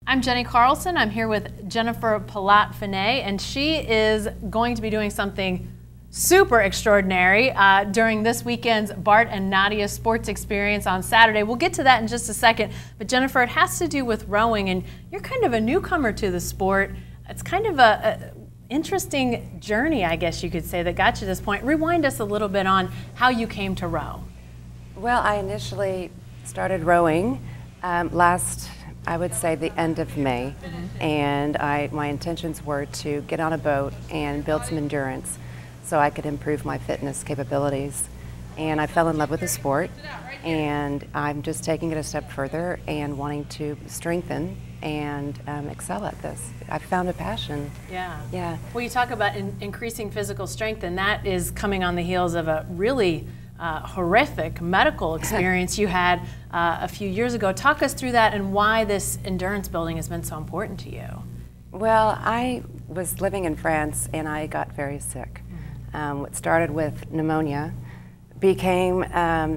I'm Jenny Carlson. I'm here with Jennifer Pellat-Finet, and she is going to be doing something super extraordinary during this weekend's Bart and Nadia sports experience on Saturday. We'll get to that in just a second, but Jennifer, it has to do with rowing, and you're kind of a newcomer to the sport. It's kind of a interesting journey, I guess you could say, that got you to this point. Rewind us a little bit on how you came to row. Well, I initially started rowing I would say the end of May, and my intentions were to get on a boat and build some endurance so I could improve my fitness capabilities. And I fell in love with the sport, and I'm just taking it a step further and wanting to strengthen and excel at this. I found a passion. Yeah. Yeah. Well, you talk about increasing physical strength, and that is coming on the heels of a really horrific medical experience you had a few years ago. Talk us through that and why this endurance building has been so important to you. Well, I was living in France and I got very sick. What started with pneumonia became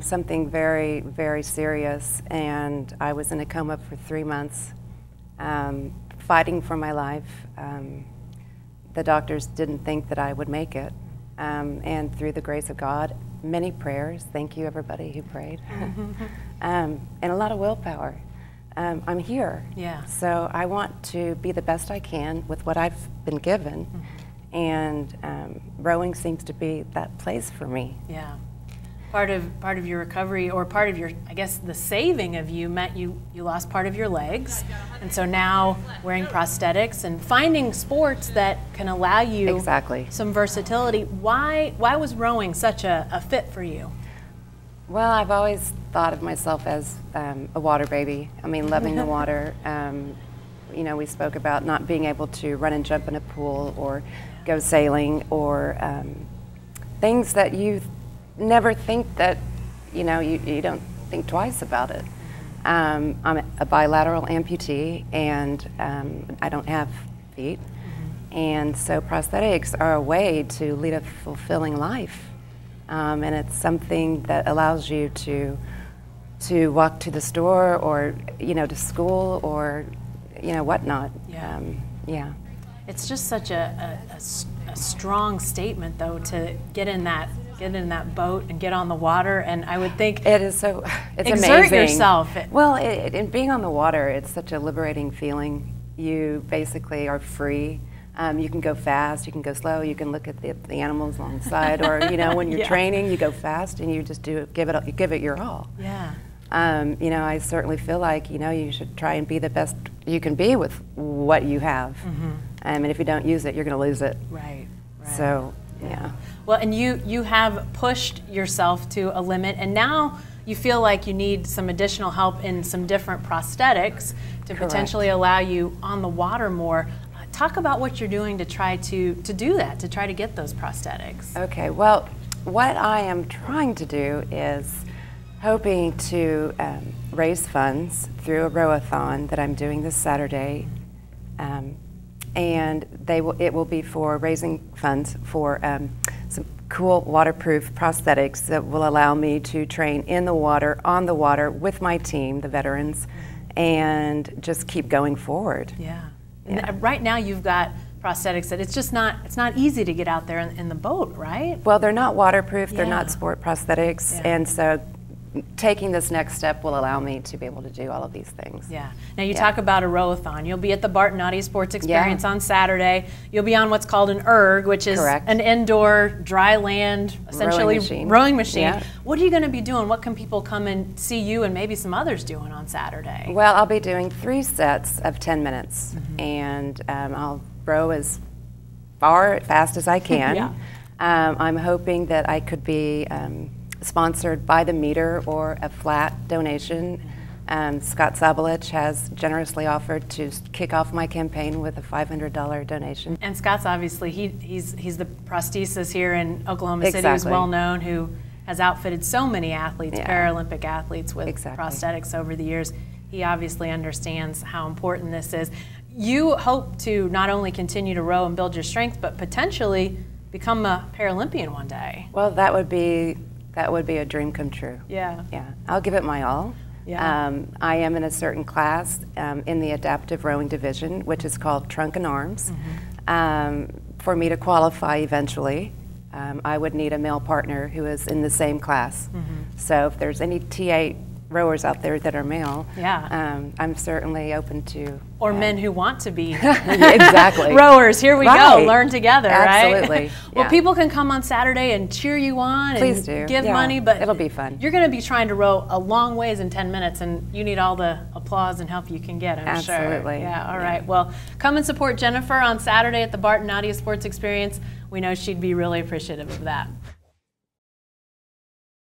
something very, very serious, and I was in a coma for 3 months, fighting for my life. The doctors didn't think that I would make it, and through the grace of God, many prayers, thank you everybody who prayed, and a lot of willpower, I'm here. Yeah. So I want to be the best I can with what I've been given, and rowing seems to be that place for me. Yeah. Part of your recovery, or part of your, I guess, the saving of you meant you lost part of your legs, and so now wearing prosthetics and finding sports that can allow you some versatility. Why was rowing such a fit for you? Well, I've always thought of myself as a water baby. I mean, loving the water. You know, we spoke about not being able to run and jump in a pool or go sailing, or things that you never think that, you know, you don't think twice about it. I'm a bilateral amputee, and I don't have feet. And so prosthetics are a way to lead a fulfilling life. And it's something that allows you to walk to the store, or, you know, to school, or, you know, whatnot. Yeah. Yeah. It's just such a strong statement, though, to get in that boat and get on the water. And I would think it is so. It's exert amazing. yourself. Well, in being on the water, it's such a liberating feeling. You basically are free. You can go fast, you can go slow, you can look at the animals alongside, or, you know, when you're training, you go fast and you just give it your all. Yeah. You know, I certainly feel like, you know, you should try and be the best you can be with what you have. And if you don't use it, you're going to lose it. Right. So, yeah. Well, and you have pushed yourself to a limit, and now you feel like you need some additional help in some different prosthetics to potentially allow you on the water more. Talk about what you're doing to try to do that, to try to get those prosthetics. Okay, well, what I am trying to do is hoping to raise funds through a row-a-thon that I'm doing this Saturday, and it will be for raising funds for some cool waterproof prosthetics that will allow me to train in the water, on the water, with my team, the veterans, and just keep going forward. Yeah. And right now you've got prosthetics that it's not easy to get out there in the boat, right? Well, they're not waterproof, they're not sport prosthetics, and so taking this next step will allow me to be able to do all of these things. Yeah. Now you talk about a row-a-thon. You'll be at the Bart and Nadia sports experience on Saturday. You'll be on what's called an erg, which is an indoor, dry land, essentially rowing machine. Yeah. What are you going to be doing? What can people come and see you and maybe some others doing on Saturday? Well, I'll be doing 3 sets of 10 minutes, and I'll row as fast as I can. I'm hoping that I could be sponsored by the meter or a flat donation. Scott Sabelich has generously offered to kick off my campaign with a $500 donation. And Scott's obviously, he's the prosthesis here in Oklahoma City, who's well known, who has outfitted so many athletes, Paralympic athletes, with prosthetics over the years. He obviously understands how important this is. You hope to not only continue to row and build your strength, but potentially become a Paralympian one day. Well, that would be a dream come true. Yeah. Yeah. I'll give it my all. Yeah. I am in a certain class in the adaptive rowing division, which is called trunk and arms. For me to qualify eventually, I would need a male partner who is in the same class. So if there's any T8 rowers out there that are male, I'm certainly open to. Or men who want to be exactly rowers. Here we go, learn together, Absolutely. right? Well, people can come on Saturday and cheer you on Please and do. give money, but it'll be fun. You're going to be trying to row a long ways in 10 minutes, and you need all the applause and help you can get, I'm sure. Absolutely. Yeah, all right. Well, come and support Jennifer on Saturday at the Bart and Nadia Sports Experience. We know she'd be really appreciative of that.